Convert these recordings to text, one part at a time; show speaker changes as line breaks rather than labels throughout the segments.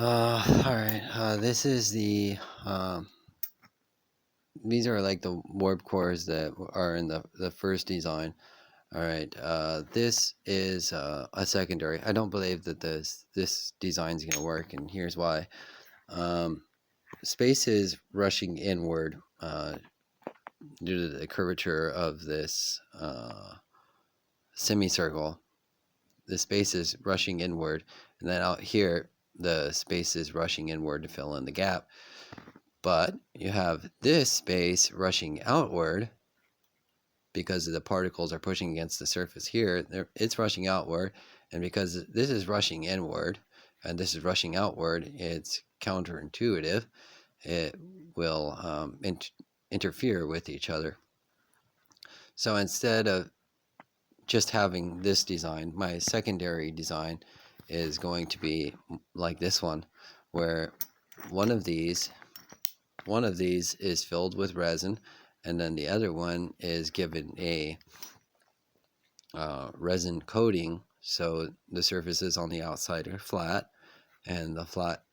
All right. This is these are like the warp cores that are in the first design. All right. This is a secondary. I don't believe that this design is gonna work, and here's why. Um, Space is rushing inward due to the curvature of this semicircle. The space is rushing inward, and then out here, the space is rushing inward to fill in the gap. But you have this space rushing outward because the particles are pushing against the surface here. It's rushing outward, and because this is rushing inward and this is rushing outward, it's counterintuitive. It will interfere with each other. So instead of just having this design, my secondary design is going to be like this one, where one of these is filled with resin, and then the other one is given a resin coating, so the surfaces on the outside are flat, and the flat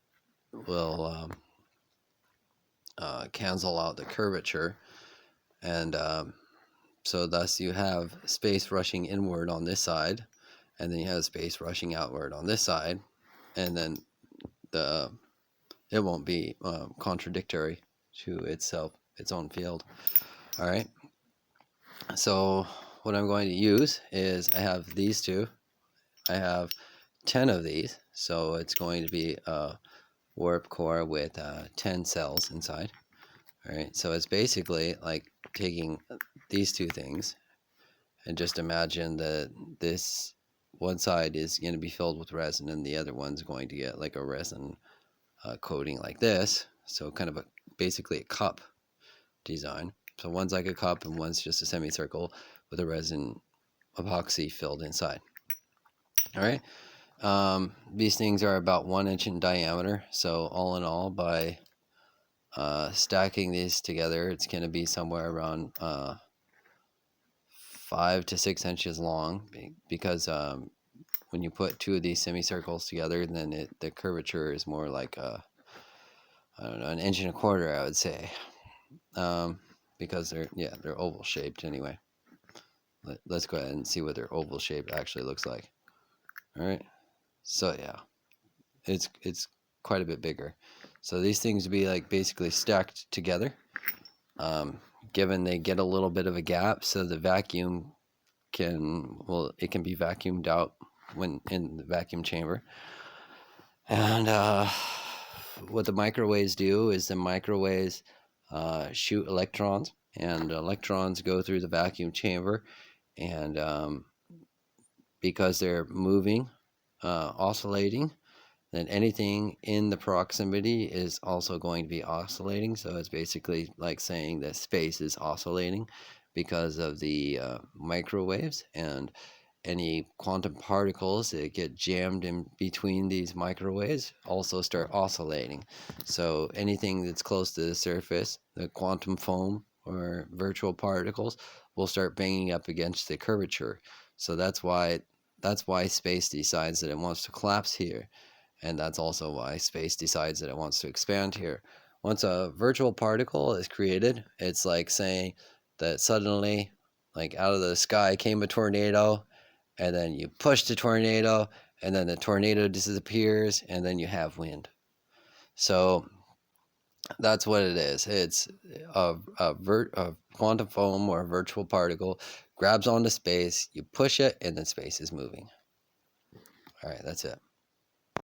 will cancel out the curvature, and so thus you have space rushing inward on this side, and then you have space rushing outward on this side, and then it won't be contradictory to itself, its own field. All right. So what I'm going to use is I have these two. I have 10 of these, so it's going to be a warp core with 10 cells inside. All right. So it's basically like taking these two things and just imagine that this one side is going to be filled with resin and the other one's going to get like a resin coating like this. So kind of basically a cup design. So one's like a cup and one's just a semicircle with a resin epoxy filled inside. All right. These things are about 1 inch in diameter. So all in all, by stacking these together, it's going to be somewhere around 5 to 6 inches long, because when you put two of these semicircles together, then the curvature is more like I don't know, 1.25 inches, I would say, because they're oval shaped anyway. Let's go ahead and see what their oval shape actually looks like. All right, so yeah, it's quite a bit bigger. So these things would be like basically stacked together. Given they get a little bit of a gap, so the vacuum it can be vacuumed out when in the vacuum chamber. And what the microwaves do is the microwaves shoot electrons, and electrons go through the vacuum chamber, and because they're moving, oscillating, then anything in the proximity is also going to be oscillating. So it's basically like saying that space is oscillating because of the microwaves, and any quantum particles that get jammed in between these microwaves also start oscillating. So anything that's close to the surface, the quantum foam or virtual particles, will start banging up against the curvature. So that's why space decides that it wants to collapse here, and that's also why space decides that it wants to expand here. Once a virtual particle is created, it's like saying that suddenly, like out of the sky came a tornado, and then you push the tornado, and then the tornado disappears, and then you have wind. So that's what it is. It's a quantum foam or a virtual particle grabs onto space, you push it, and then space is moving. All right, that's it.